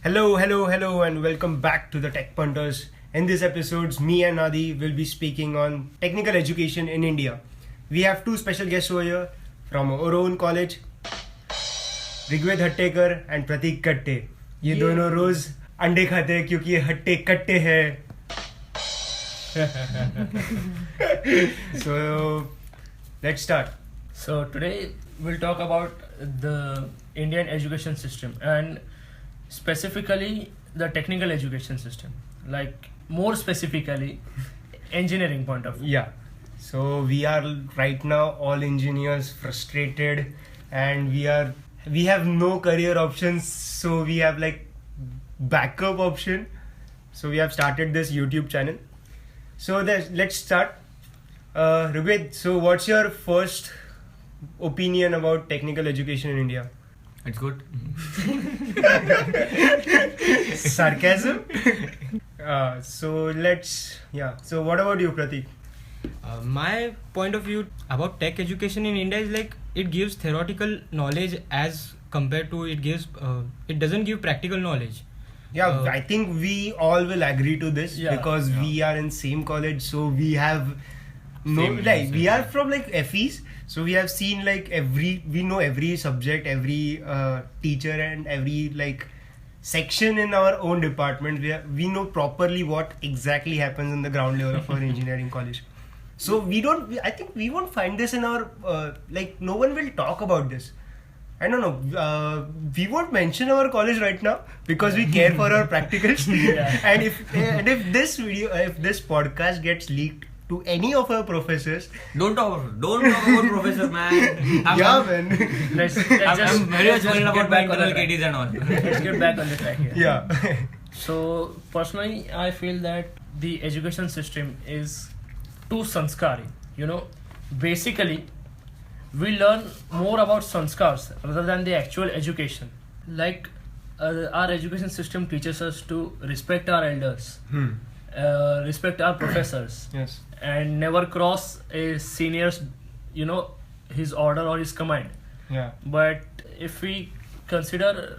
Hello, and welcome back to the TechPunTers. In this episode, me and Adi will be speaking on technical education in India. We have two special guests over here from our own college, Rigveda Hattekar and प्रतीक कट्टे. ये दोनों रोज अंडे खाते हैं क्योंकि ये हट्टे कट्टे हैं. So let's start. So today we'll talk about the Indian education system and specifically the technical education system, like more specifically engineering point of view. Yeah. So we are right now all engineers frustrated and we have no career options, so we have like backup option. So we have started this YouTube channel. So let's start. Rigved, so what's your first opinion about technical education in India? It's good. Sarcasm? So what about you, Pratik? My point of view about tech education in India is like it gives theoretical knowledge as compared to it doesn't give practical knowledge. Yeah, I think we all will agree to this because we are in same college, so we have we are from like FEs, so we have seen like we know every subject, every teacher and every like section in our own department. We know properly what exactly happens in the ground level of our engineering college. So I think we won't find this in our no one will talk about this. I don't know. We won't mention our college right now because we care for our practicals. And if this podcast gets leaked to any of our professors, Don't talk about professor, man. man. I'm very much worried about my internal KTs and all. Let's get back on the track here. Yeah. So personally, I feel that the education system is too sanskari. Basically, we learn more about sanskars rather than the actual education. Like our education system teaches us to respect our elders, respect our professors, Yes. and never cross a senior's, his order or his command. Yeah. But if we consider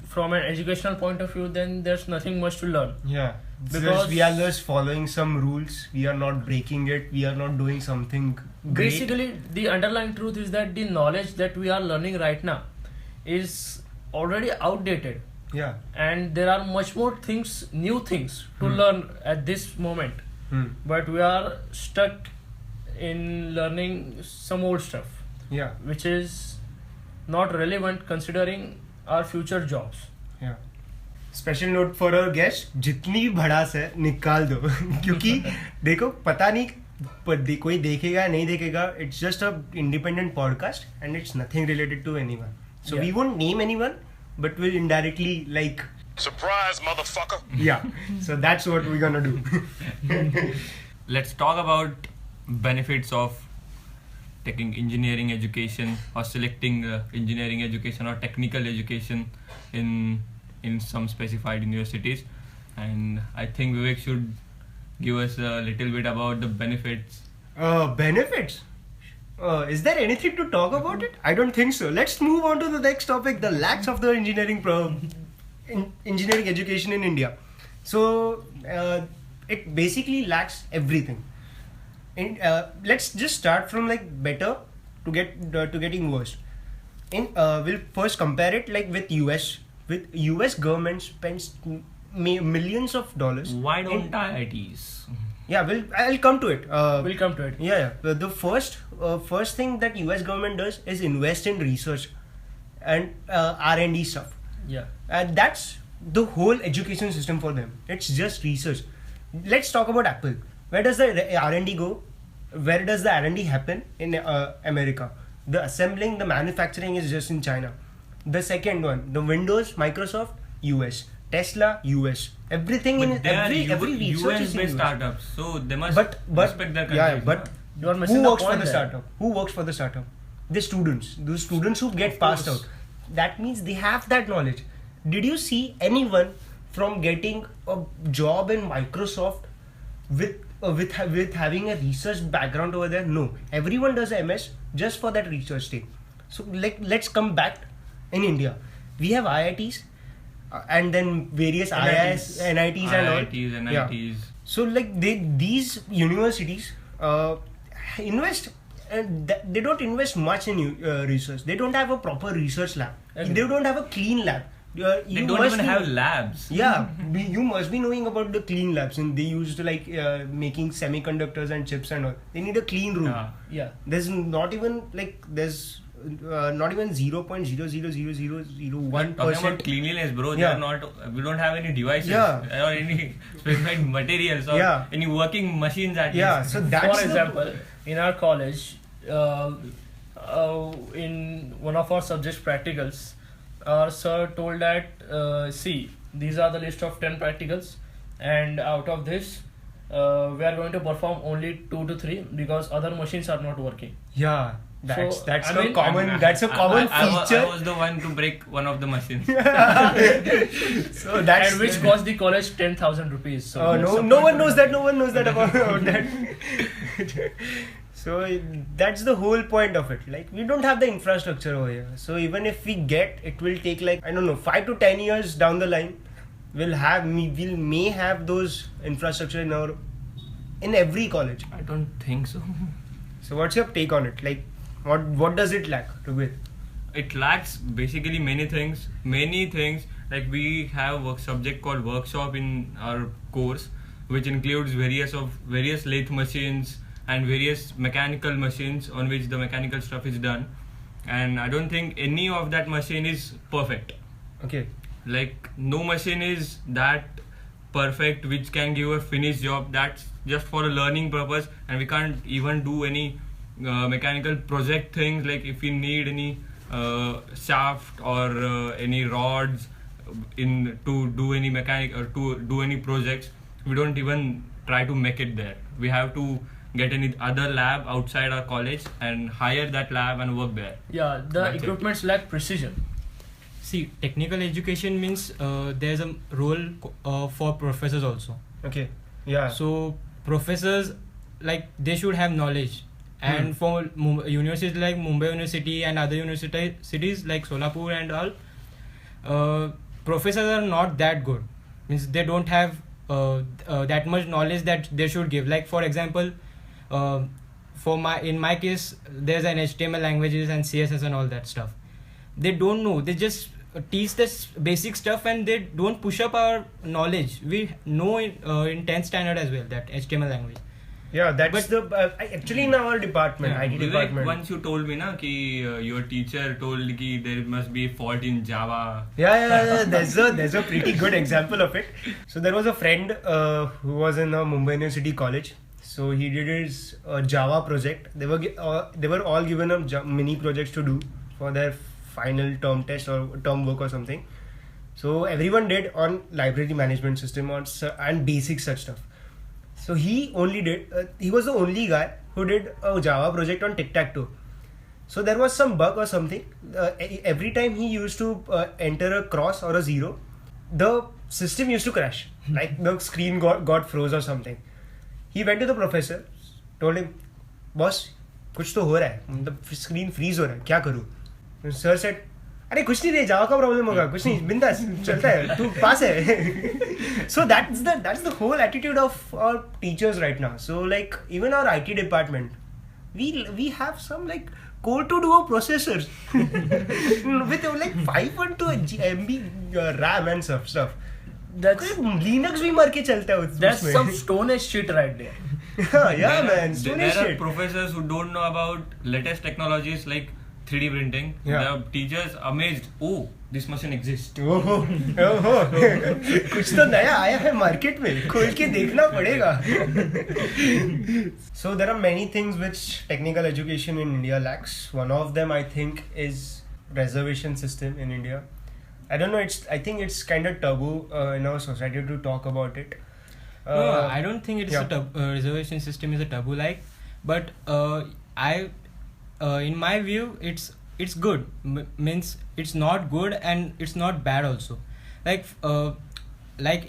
from an educational point of view, then there's nothing much to learn. Yeah. Because we are just following some rules. We are not breaking it. We are not doing something great. Basically, the underlying truth is that the knowledge that we are learning right now is already outdated. Yeah. And there are much more new things to learn at this moment. But we are stuck in learning some old stuff. Yeah. Which is not relevant considering our future jobs. Yeah. Special note for our guest, जितनी भी भड़ास है निकाल दो क्योंकि देखो पता नहीं कोई देखेगा नहीं देखेगा. It's just a independent podcast and it's nothing related to anyone. So we won't name anyone but will indirectly like surprise, motherfucker. Yeah, so that's what we're gonna do. Let's talk about benefits of taking engineering education or selecting engineering education or technical education in some specified universities, and I think Vivek should give us a little bit about the benefits. Benefits? Is there anything to talk about it? I don't think so. Let's move on to the next topic, the lacks of the engineering education in India. So it basically lacks everything. Let's just start from like better to getting worse. We'll first compare it like with US. With US government spends millions of dollars. Why don't IITs? Yeah, I'll come to it. We'll come to it. Yeah. The first thing that US government does is invest in research and R&D stuff. Yeah. And that's the whole education system for them. It's just research. Let's talk about Apple. Where does the R&D go? Where does the R&D happen? In America. The assembling, the manufacturing is just in China. The second one, the Windows, Microsoft, US. Tesla, US. Everything But in they every are research is in US-based US. startups, so they must respect their countries. Yeah, but You are who missing the works for point the there. startup? Who works for the startup? The students. Those students who get passed out. That means they have that knowledge. Did you see anyone from getting a job in Microsoft with having a research background over there? No. Everyone does a MS just for that research thing. So let's come back in India. We have IITs. and then various IIS, NITs and all. NITs. Yeah. So like these universities invest. They don't invest much in research. They don't have a proper research lab. They don't have a clean lab. They don't even have labs. Yeah, you must be knowing about the clean labs, and they used to like making semiconductors and chips and all. They need a clean room. Yeah. There's not even like not even 0.00001%. Talking about cleanliness, bro. Yeah. We don't have any devices or any specified materials or any working machines at least. So that's for example, in our college, in one of our subject practicals, our sir told that see, these are the list of 10 practicals, and out of this we are going to perform only 2 to 3 because other machines are not working. Yeah. That's I a mean, common feature. I was the one to break one of the machines. So that's and which cost the college 10,000 rupees. So no one knows that. No one knows that about that. So that's the whole point of it. Like we don't have the infrastructure over here. So even if we get, it will take like 5 to 10 years down the line. We may have those infrastructure in every college. I don't think so. So what's your take on it? Like what does it lack to be? It lacks basically many things. Like we have a subject called workshop in our course, which includes various lathe machines and various mechanical machines on which the mechanical stuff is done. And I don't think any of that machine is perfect. Okay. Like no machine is that perfect which can give a finished job. That's just for a learning purpose, and we can't even do any mechanical project things. Like if we need any shaft or any rods to do any mechanic or to do any projects, we don't even try to make it there. We have to get any other lab outside our college and hire that lab and work there. Yeah, the equipments lack precision. See, technical education means there's a role for professors also. Okay. Yeah. So professors, like, they should have knowledge, and for universities like Mumbai University and other cities like Solapur and all, professors are not that good. Means they don't have that much knowledge that they should give. Like for example, in my case, there's an HTML languages and CSS and all that stuff. They don't know. They just teach this basic stuff and they don't push up our knowledge. We know in 10th standard as well that HTML language. Yeah, actually in our department, IT department. Once you told me ki your teacher told ki there must be a fault in Java. Yeah. There's a pretty good example of it. So there was a friend who was in a Mumbai University college. So he did his Java project. They were all given a mini projects to do for their final term test or term work or something. So everyone did on library management system and basic such stuff. So he was the only guy who did a Java project on tic-tac-toe. So there was some bug or something. Every time he used to enter a cross or a zero, the system used to crash. Like the screen got froze or something. He went to the professor, told him, "Boss, कुछ तो हो रहा है, the screen freeze हो रहा है, क्या करूँ?" Sir said, "अरे कुछ नहीं रे, Java का problem होगा, कुछ नहीं, बिंदास, चलता है, तू पास है." So that's the whole attitude of our teachers right now. So like even our IT department, we have some like core to duo processors with like 512 MB RAM and stuff. That's Linux भी मर के चलता है That's some Stone Age shit right there. Yeah, man. Stone Age There are shit. professors who don't know about latest technologies like 3D printing. Yeah. The teachers amazed. Oh, this machine exists. ओहो कुछ तो नया आया है market में, खोल के देखना पड़ेगा. So there are many things which technical education in India lacks. One of them I think is reservation system in India. I don't know. I think it's kind of taboo in our society to talk about it. No, I don't think it's a reservation system is a taboo but in my view it's good. Means it's not good and it's not bad also. Like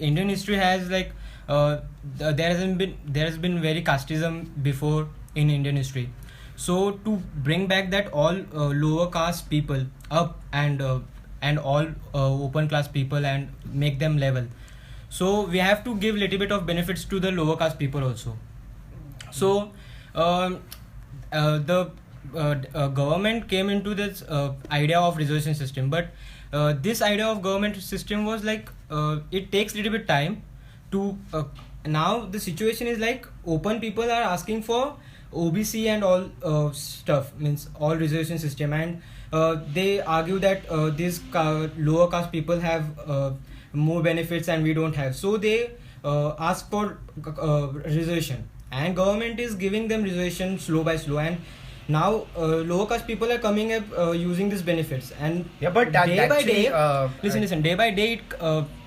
Indian history has there has been very casteism before in Indian history. So to bring back that all lower caste people up and and all open class people and make them level. So we have to give little bit of benefits to the lower caste people also. So the government came into this idea of reservation system, but this idea of government system was like it takes little bit time to now the situation is like open people are asking for OBC and all stuff, means all reservation system, and they argue that these lower caste people have more benefits and we don't have, so they ask for reservation, and government is giving them reservation slow by slow, and now lower caste people are coming up using these benefits, and but that day by actually, day listen day by day it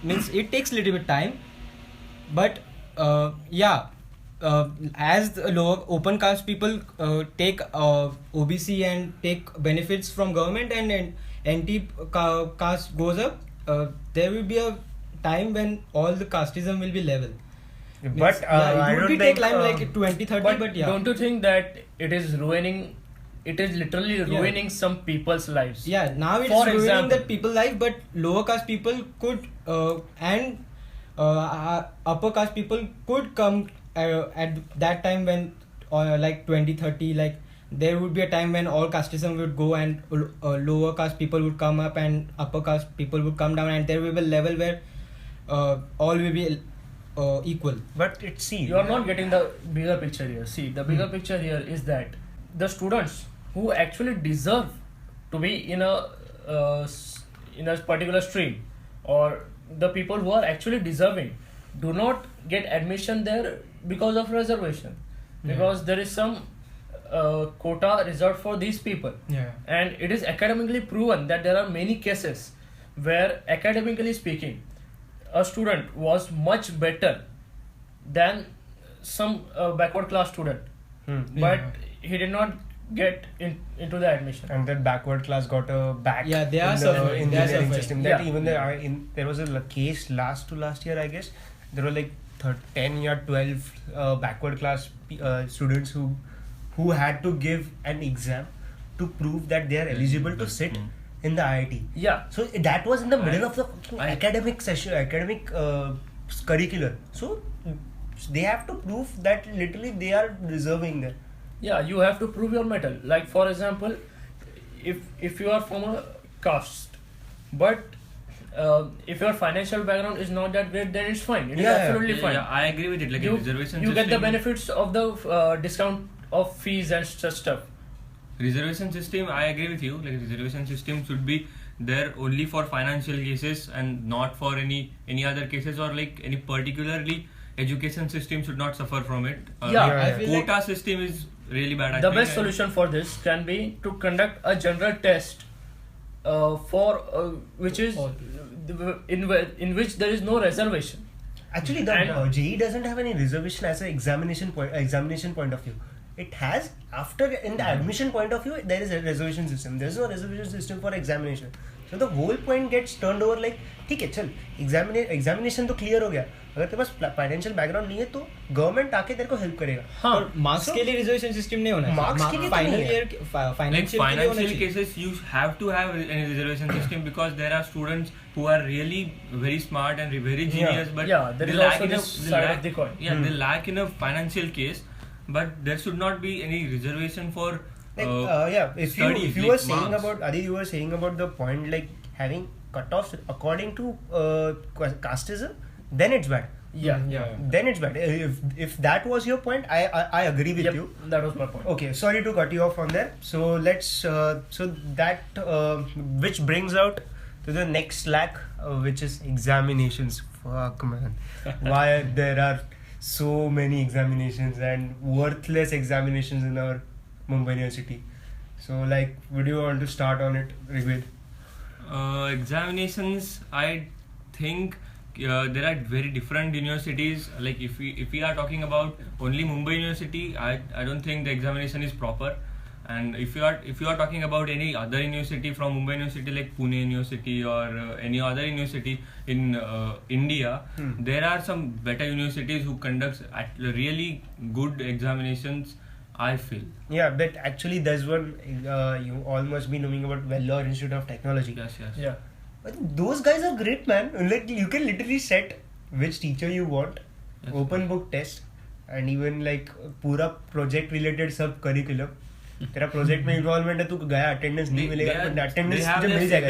means it takes little bit time, but as the lower open caste people take OBC and take benefits from government, and anti caste goes up, there will be a time when all the casteism will be level. But I it don't would be think take time like 2030, but yeah. Don't you think that it is literally ruining some people's lives? Yeah, now it's For ruining example, that people life, but lower caste people could and upper caste people could come at that time when like 2030, like there would be a time when all casteism would go and lower caste people would come up and upper caste people would come down, and there will be a level where all will be equal. But see, you are not getting the bigger picture here. See, the bigger picture here is that the students who actually deserve to be in a particular stream, or the people who are actually deserving, do not get admission there because of reservation, because there is some quota reserved for these people. And it is academically proven that there are many cases where, academically speaking, a student was much better than some backward class student, but he did not get into the admission, and that backward class got a back they are in the suffering. engineering system. That Yeah. even there was a case last year, I guess. There were like 10 or 12 backward class students who had to give an exam to prove that they are eligible to sit in the IIT. Yeah. So that was in the middle of the fucking academic curriculum. So they have to prove that literally they are deserving there. Yeah, you have to prove your metal. Like, for example, if you are from a caste, but if your financial background is not that great, then it's fine. It is absolutely fine. Yeah, I agree with it. Like reservation you system, get the benefits of the discount of fees and such stuff. Reservation system, I agree with you. Like reservation system should be there only for financial cases and not for any other cases, or like any particularly education system should not suffer from it. I feel quota like system is really bad. The best solution for this can be to conduct a general test for which is in which there is no reservation. Actually, the JEE doesn't have any reservation as an examination point of view. It has, in the admission point of view, there is a reservation system. There is no reservation system for examination. So the whole point gets turned over like, ठीक है चल examination तो clear हो गया, अगर तेरे पास financial background नहीं है तो government आके तेरे को help करेगा. हाँ, marks के लिए reservation system नहीं होना. Marks के लिए final year financial cases you have to have a reservation system, because there are students who are really very smart and very genius, but there is also this side of the coin. They lack in a financial case, but there should not be any reservation for if you were saying about Adi, you were saying about the point like having cutoffs according to casteism, then it's bad. Then it's bad. If that was your point, I agree with you. That was my point. Okay, sorry to cut you off on there. So let's which brings out to the next slack, which is examinations. Fuck man, why there are so many examinations and worthless examinations in our Mumbai University. So like, would you want to start on it, Rigved? Examinations, I think there are very different universities. Like if we are talking about only Mumbai University, I don't think the examination is proper. And if you are talking about any other university from Mumbai University, like Pune University or any other university in India, there are some better universities who conduct really good examinations, I feel. Yeah, but actually there's one, you all must be knowing about Vellore Institute of Technology. Yes. Yeah. Those guys are great, man. Like you can literally set which teacher you want, open book test, and even like पूरा project related सब curriculum. तेरा project में involvement है, तू गया attendance नहीं मिलेगा, attendance तुझे मिल जाएगा.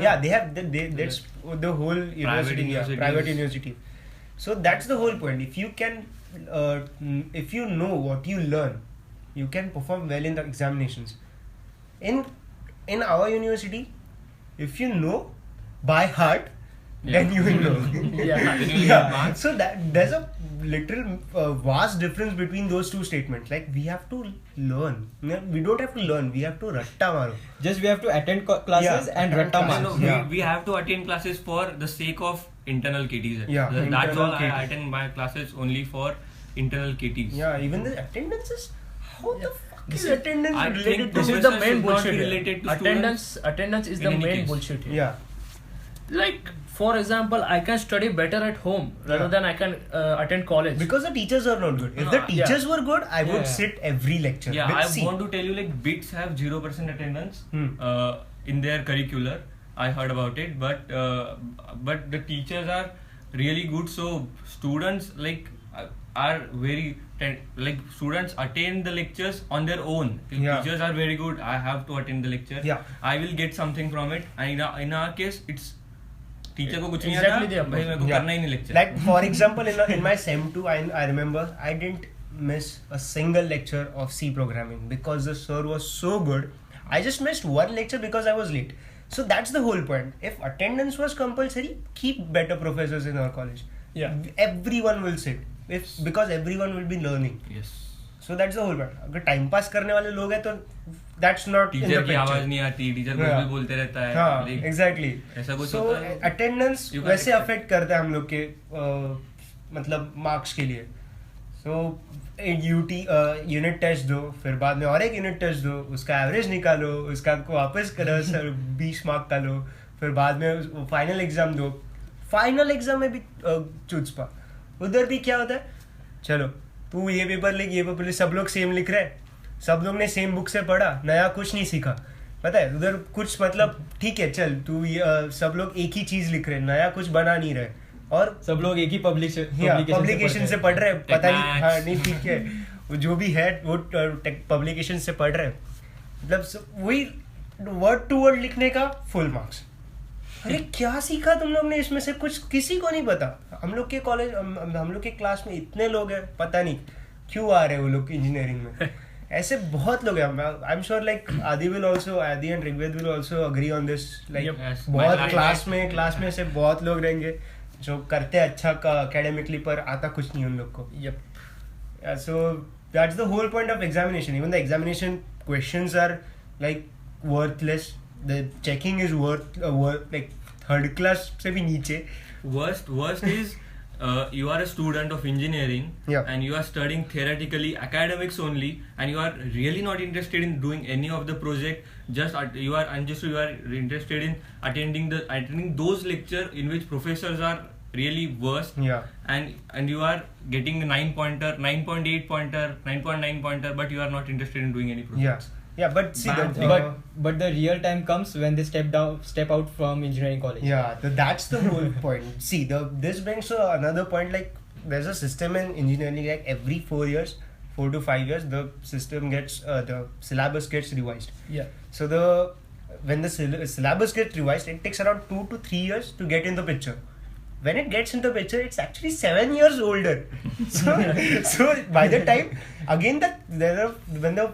Yeah, they have that's the whole university, private university. So that's the whole point. If you can if you know what you learn, you can perform well in the examinations. In our university, if you know by heart, then you will know. Yeah. So that there's a literal vast difference between those two statements. Like we have to learn. We don't have to learn. We have to ratta maro. Just we have to attend classes and ratta maro. We have to attend classes for the sake of internal KTs. Yeah. That's all. I attend my classes only for internal KTs. Yeah. Even the attendance is how the fuck is attendance I related think to This is the main bullshit. related to Attendance is the in any main case. bullshit here. Yeah. Like for example, I can study better at home rather than I can attend college. Because the teachers are not good. If the teachers were good, I would sit every lecture. Yeah, With I C. want to tell you like BITS have 0% attendance in their curricular. I heard about it, but the teachers are really good. So students like are very like students attend the lectures on their own. If teachers are very good, I have to attend the lecture. Yeah. I will get something from it. And in our case, it's teacher को कुछ नहीं Exactly आता, भाई मेरे को करना ही नहीं lecture. Like for example, in my Sem 2, I remember I didn't miss a single lecture of C programming because the sir was so good. I just missed one lecture because I was late. So that's the whole point. If attendance was compulsory, keep better professors in our college. Yeah. Everyone will sit. Because everyone will be learning. Yes. So that's the whole point. अगर time pass करने वाले लोग हैं तो that's not in the teacher की picture. आवाज नहीं आती, टीचर कुछ भी बोलते रहता है. हाँ, like, exactly. ऐसा कुछ So होता है. attendance You can't वैसे expect. अफेक्ट करता है हम लोग के मतलब मार्क्स के लिए. So यूनिट टेस्ट दो, फिर बाद में और एक यूनिट टेस्ट दो, उसका एवरेज निकालो, उसका वापस करो 20 मार्क का लो, फिर बाद में फाइनल एग्जाम दो. फाइनल एग्जाम में भी चुचपा. उधर भी क्या होता है, चलो तू ये पेपर लिख, ये पेपर लिख, सब लोग सेम लिख रहे हैं, सब लोग ने सेम बुक से पढ़ा, नया कुछ नहीं सीखा. पता है उधर कुछ मतलब ठीक है, चल तू सब लोग एक ही चीज लिख रहे हैं, नया कुछ बना नहीं रहे, और सब लोग एक ही पब्लिकेशन से पढ़ रहे हैं. पता नहीं, हाँ नहीं ठीक है, वो जो भी है वो पब्लिकेशन से पढ़ रहे हैं. मतलब वही वर्ड टू वर्ड लिखने का फुल मार्क्स. अरे क्या सीखा तुम लोग ने इसमें से? कुछ किसी को नहीं पता. हम लोग के कॉलेज, हम लोग के क्लास में इतने लोग हैं, पता नहीं क्यों आ रहे हैं वो लोग इंजीनियरिंग में. ऐसे बहुत लोग हैं. I am sure like Aadi and Rigved will also agree on this. Like बहुत क्लास में से बहुत लोग रहेंगे जो करते हैं अच्छा का एकेडमिकली, पर आता कुछ नहीं उन लोग को. So that's the whole point of examination. Even the examination questions are like worthless. The checking is worth like third class से भी नीचे. Worst is you are a student of engineering and you are studying theoretically academics only, and you are really not interested in doing any of the project. You are interested in attending those lecture in which professors are really worst. And you are getting a 9 pointer, 9.8 pointer, 9.9 pointer, but you are not interested in doing any projects. Yeah, but see, but the real time comes when they step out from engineering college. Yeah, that's the whole point. See, this brings to another point. Like, there's a system in engineering. Like every 4 to 5 years, the system gets the syllabus gets revised. Yeah. So when the syllabus gets revised, it takes around 2 to 3 years to get in the picture. When it gets into picture, it's actually 7 years older. So by the time again when the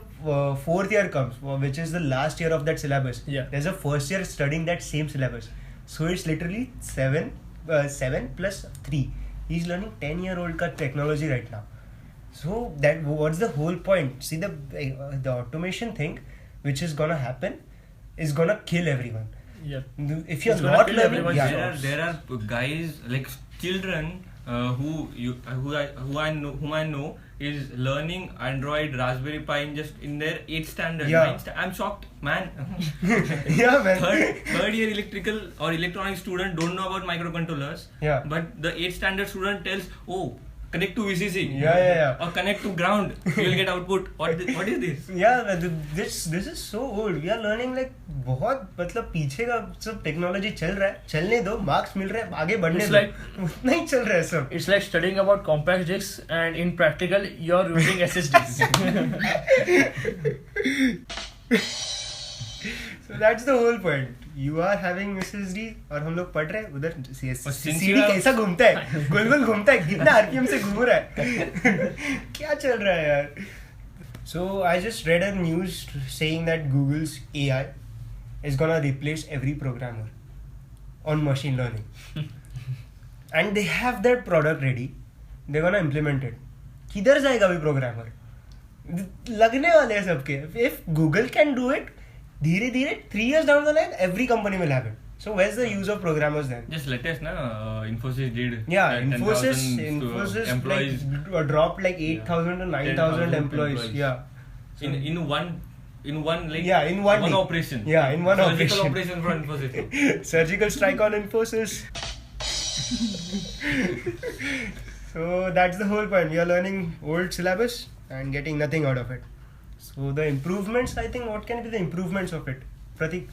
fourth year comes, which is the last year of that syllabus, there's a first year studying that same syllabus. So it's literally 7 plus 3. He's learning 10-year-old ka technology right now. So what's the whole point? See, the automation thing, which is gonna happen, is gonna kill everyone. If you're not learning, there are guys like children whom I know is learning Android, Raspberry Pi in their 8th standard. I'm shocked, man. Yeah, man. Third year electrical or electronics student don't know about microcontrollers. Yeah. But the 8th standard student tells, oh, connect to VCC. Yeah. Or connect to ground. You will get output. What is this? Yeah, this is so old. We are learning like बहुत मतलब पीछे का सब technology चल रहा है, चलने दो, मार्क्स मिल रहे हैं, आगे बढ़ने दो, उतना ही चल रहा है सब. It's like studying about compact discs and in practical you're using SSDs. So that's the whole point. You are having SSD और हम लोग पढ़ रहे हैं उधर CD कैसा घूमता है, गोल घूमता है, कितना RPM से घूम रहा है, क्या चल रहा है यार. So I just read a news saying that Google's AI is gonna replace every programmer on machine learning. And they have their product ready. They're gonna implement it. किधर जाएगा भी प्रोग्रामर? लगने वाले हैं सबके. If Google can do it, धीरे धीरे 3 years down the line, every company will have it. So where's the use of programmers then? Just latest, na? Infosys did. Yeah, 10,000 Infosys employees like, dropped like 8,000 to 9,000 employees. Yeah. So in one like in one day. operation. Yeah, in one Surgical operation. operation for Infosys. Surgical strike on Infosys. So that's the whole point. We are learning old syllabus and getting nothing out of it. So the improvements, I think, what can be the improvements of it? Pratik?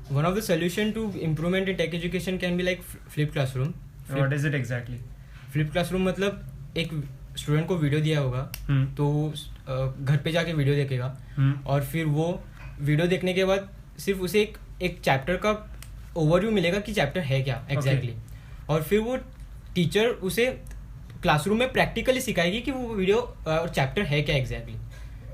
One of the solution to improvement in tech education can be like flipped classroom. What is it exactly? Flipped classroom मतलब एक student को video दिया होगा तो घर पे जाके video देखेगा और फिर वो वीडियो देखने के बाद सिर्फ उसे एक चैप्टर का ओवरव्यू मिलेगा कि चैप्टर है क्या एग्जैक्टली और फिर वो टीचर उसे क्लासरूम में प्रैक्टिकली सिखाएगी कि वो वीडियो चैप्टर है क्या exactly.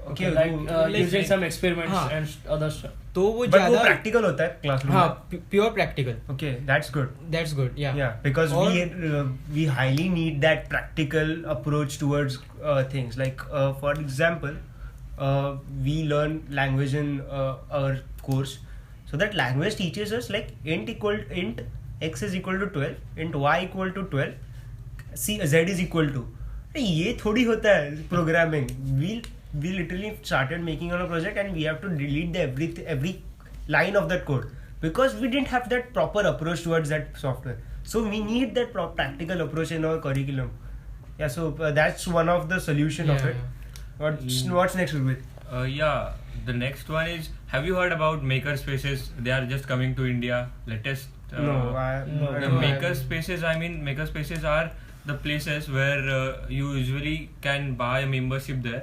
Okay, like using some experiments and other stuff. तो वो ज़्यादा practical होता है क्लासरूम. हाँ, pure practical. Okay, that's good. That's good, yeah. Yeah, because we highly need that practical approach towards things. Like for example, we learn language in our course. So that language teaches us like int x is equal to 12, int y equal to 12, z is equal to. ये थोड़ी होता है programming. We literally started making on a project and we have to delete every line of that code because we didn't have that proper approach towards that software. So we need that practical approach in our curriculum. Yeah, so that's one of the solution of it. What's next with? Yeah, the next one is, have you heard about maker spaces? They are just coming to India. Latest. Maker spaces. I mean, maker spaces are the places where you usually can buy a membership there.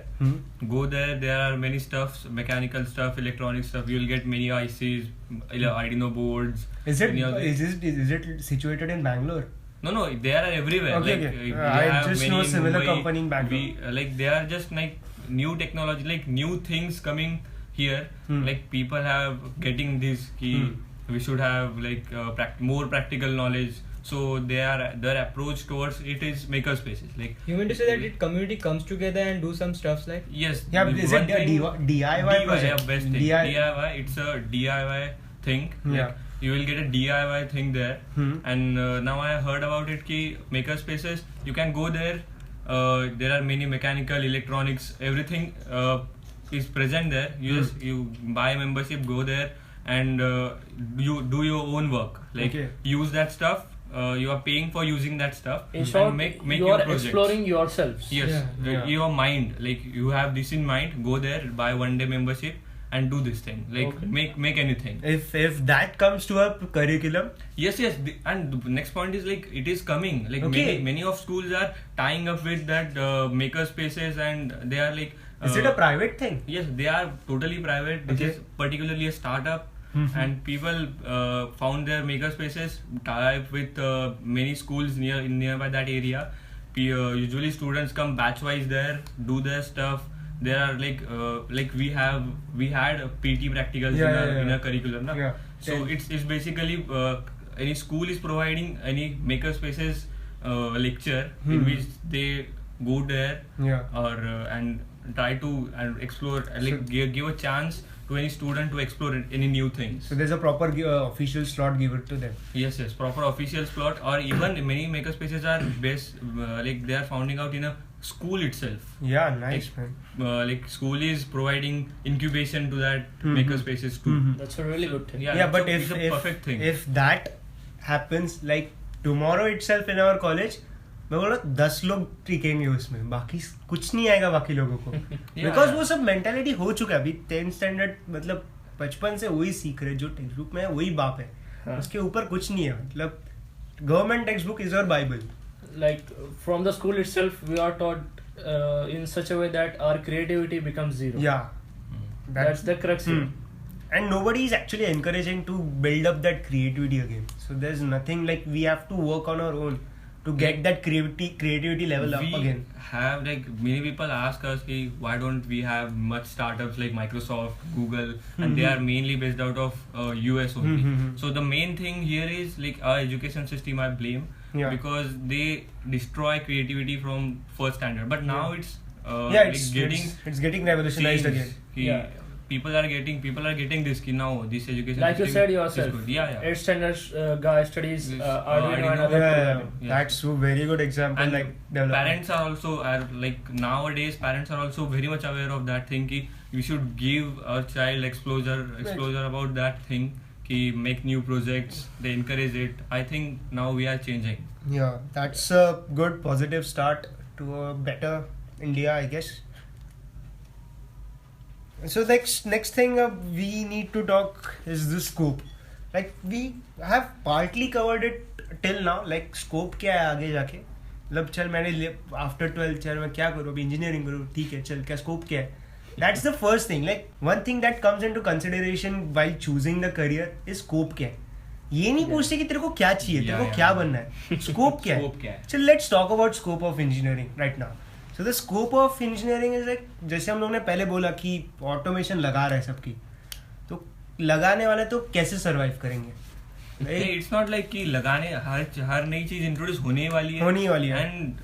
Go there. There are many stuffs, mechanical stuff, electronic stuff. You will get many ICs, Arduino boards. Is it situated in Bangalore? No, they are everywhere. Okay. I just know similar company in Bangalore. They are just like new technology, like new things coming here. Like people have getting this key. We should have like more practical knowledge. So their approach towards it is maker spaces. Like you mean to say that the community comes together and do some stuffs like? Yes. Yeah, is it DIY project? Yeah, best thing. DIY. It's a DIY thing. Yeah. Like, you will get a DIY thing there. And now I heard about it ki maker spaces. You can go there. There are many mechanical, electronics, everything is present there. You buy a membership, go there, and you do your own work. Like use that stuff. You are paying for using that stuff. In short, make you your are projects. exploring yourselves. Yes, your mind. Like you have this in mind. Go there, buy 1 day membership, and do this thing. Like make anything. If that comes to a curriculum. Yes. And the next point is like it is coming. Like many of schools are tying up with that maker spaces, and they are like. Is it a private thing? Yes, they are totally private. This is particularly a startup. And people found their maker spaces, tie up with many schools nearby that area. Usually students come batch wise there, do their stuff. There are like we had PT practicals in our curriculum. Yeah. So it's basically any school is providing any maker spaces lecture in which they go there and try to explore give a chance to any student to explore any new things. So there's a proper official slot given to them. Yes, proper official slot, or even many makerspaces are based like they are founding out in a school itself. Yeah, nice man. Like school is providing incubation to that makerspaces too. That's a really good thing. Yeah, but it's a perfect thing. If that happens like tomorrow itself in our college, मैं बोल रहा 10 लोग टिकेंगे उसमें, बाकी कुछ नहीं आएगा बाकी लोगों को, बिकॉज वो सब मेंटालिटी हो चुका है अभी 10th स्टैंडर्ड, मतलब बचपन से वही सीख रहे, जो टेक्स्ट बुक में है वही बाप है, उसके ऊपर कुछ नहीं है, मतलब government text book is your Bible. Like from the school itself, we are taught in such a way that our creativity becomes zero. Yeah, that's the crux here. And nobody is actually encouraging to build up that creativity again. So there's nothing like we have to work on our own to get that creativity level up again. We have like many people ask us why don't we have much startups like Microsoft, Google, and they are mainly based out of US only. So the main thing here is like our education system I blame, because they destroy creativity from first standard. But now it's getting revolutionized again. People are getting this now this education like system you said yourself. Is good. Yeah. 8th standard guy studies Arduino and other programming. That's a very good example. And like parents are also like nowadays parents are also very much aware of that thing ki we should give our child exposure about that thing ki make new projects, they encourage it. I think now we are changing. Yeah, that's a good positive start to a better India, I guess. So next thing we need to talk is the scope. Like we have partly covered it till now. Like scope क्या है आगे जाके, मतलब चल मैंने after 12 चल मैं क्या करूँ, अभी engineering करूँ, ठीक है चल क्या scope क्या है. That's the first thing. Like one thing that comes into consideration while choosing the career is scope क्या है. ये नहीं पूछते कि तेरे को क्या चाहिए, तेरे को क्या बनना है, scope क्या है. चल let's talk about scope of engineering right now. So the scope of engineering is like, जैसे हम लोग ने पहले बोला कि automation लगा रहा है सबकी, तो लगाने वाले तो कैसे survive करेंगे. It's not like कि लगाने हर नई चीज इंट्रोड्यूस होने वाली है एंड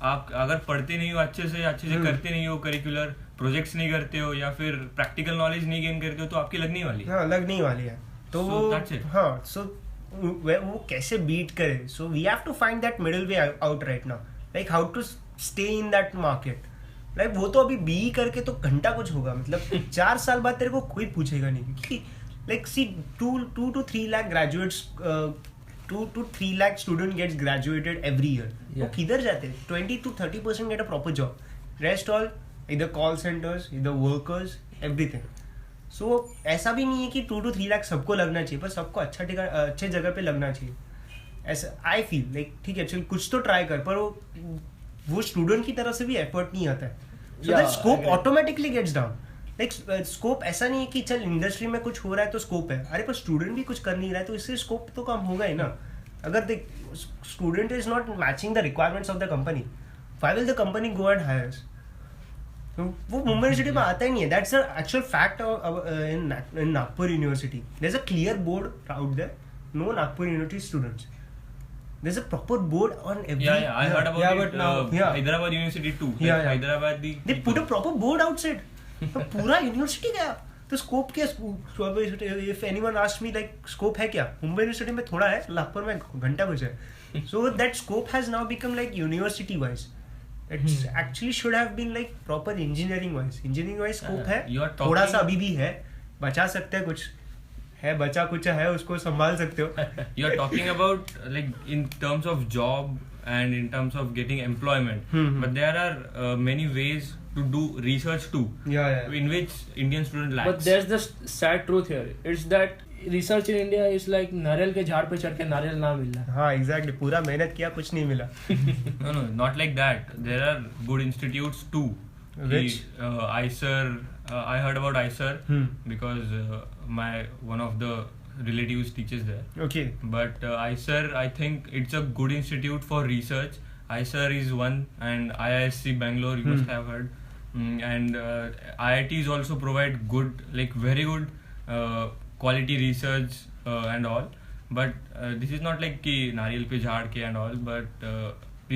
आप अगर पढ़ते नहीं हो अच्छे से करते नहीं हो, करिकुलर प्रोजेक्ट्स नहीं करते हो या फिर प्रैक्टिकल नॉलेज नहीं गेन करते हो तो आपकी लगने वाली है. लगने वाली है तो so वो कैसे बीट करे. So we have to find that middle way out right now, like how to stay in that market. Like वो तो अभी BE करके तो घंटा कुछ होगा, मतलब 4 साल बाद तेरे को कोई पूछेगा नहीं, क्योंकि like see 2 to 3 lakh graduates 2 to 3 lakh student gets graduated every year. वो किधर जाते हैं? 20 to 30% get a proper job, rest all either call centers, either workers, everything. So ऐसा भी नहीं है कि 2 to 3 lakh सबको लगना चाहिए, पर सबको अच्छे जगह पे लगना चाहिए. ऐसा आई फील लाइक ठीक है चल कुछ तो ट्राई कर, पर वो स्टूडेंट की तरफ से भी एफर्ट नहीं आता है. So that scope automatically gets down. Like scope ऐसा नहीं है कि चल इंडस्ट्री में कुछ हो रहा है तो स्कोप है, अरे पर स्टूडेंट भी कुछ कर नहीं रहा है तो इससे स्कोप तो कम होगा ही ना. अगर देख student is not matching the requirements of the company, why will the company go and hire us. वो मुंबई यूनिवर्सिटी में आता ही नहीं है. That's the actual fact in Nagpur university. There is a clear board out there, no Nagpur university students. There's a proper board on every. I heard about it. But now, Hyderabad University too. Hyderabad they put a proper board outside. तो पूरा university गया तो scope क्या. If anyone asks me like scope है क्या, Mumbai university में थोड़ा है, नागपुर में घंटा कुछ है. So that scope has now become like university wise. It actually should have been like proper engineering wise. Engineering wise scope है, थोड़ा सा अभी भी है, बचा सकते हैं कुछ है, बचा कुछ है, उसको संभाल सकते हो. You are talking about like in terms of job and in terms of getting employment, but there are many ways to do research too, in which Indian student lacks. But there's the sad truth here. It's that research in India is like नारियल के झाड़ पे चढ़ के नारियल ना मिलना. हाँ exactly, पूरा मेहनत किया कुछ नहीं मिला. No, not like that. There are good institutes too. Which ICER, I heard about ICER because one of the relatives teaches there. Okay. But ICER, I think it's a good institute for research. ICER is one, and IISc Bangalore you must have heard, and IITs also provide good, like very good quality research and all. But this is not like ki nariyal pe jhaad ke and all. But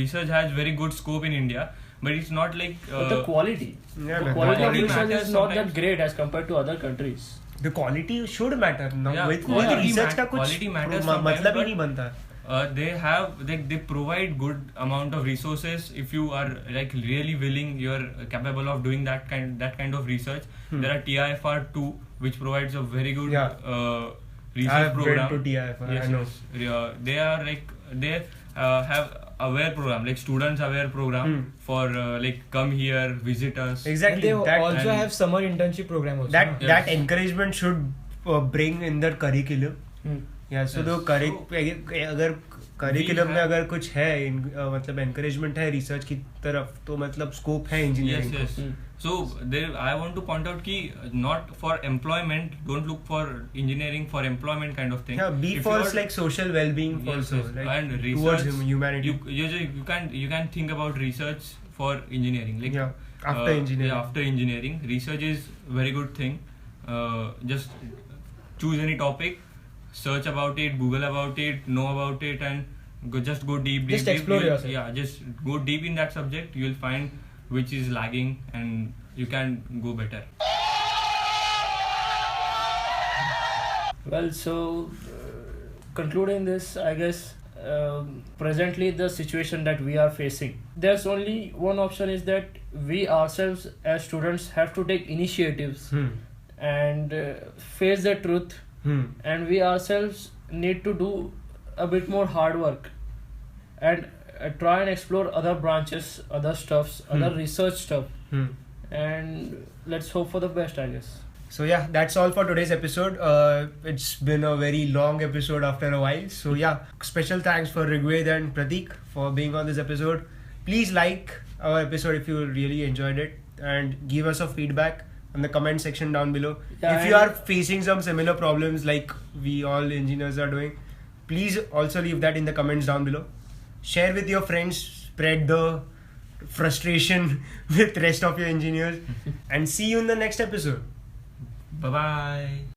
research has very good scope in India. But it's not like but the quality. The quality of research is not that great as compared to other countries. The quality should matter. Now with research का कुछ मतलब ही नहीं बनता. They provide good amount of resources if you are like really willing, you are capable of doing that kind of research. There are TIFR2 which provides a very good research program. I've been to TIFR. Yes, I know. They are like they have aware program, like students aware program for like come here, visit us. Exactly. And they That- also and- have summer internship program also. that no? that encouragement should bring in their curriculum. Yeah, so Yes. the अगर curriculum में अगर कुछ है मतलब encouragement है research की तरफ तो मतलब scope है engineering Yes, yes. So there, I want to point out कि not for employment, don't look for engineering for employment kind of thing. Yeah, be If for you are- like social well-being Yes, also, yes. like And towards research, humanity. you can think about research for engineering. Like Yeah, after engineering. Yeah, after engineering, research is very good thing. Just choose any topic, search about it, Google about it, know about it, and just go deep. Just deep. explore You'll- yourself. Yeah, just go deep in that subject. You'll find which is lagging, and you can go better. Well, so concluding this, I guess presently the situation that we are facing, there's only one option, is that we ourselves as students have to take initiatives and face the truth, and we ourselves need to do a bit more hard work and try and explore other branches, other stuffs, other research stuff, and let's hope for the best, I guess. So yeah, that's all for today's episode. It's been a very long episode after a while. So yeah, special thanks for Rigved and Pratik for being on this episode. Please like our episode if you really enjoyed it, and give us a feedback in the comment section down below. Yeah, if you and- are facing some similar problems like we all engineers are doing, please also leave that in the comments down below. Share with your friends, spread the frustration with rest of your engineers, and see you in the next episode. Bye bye.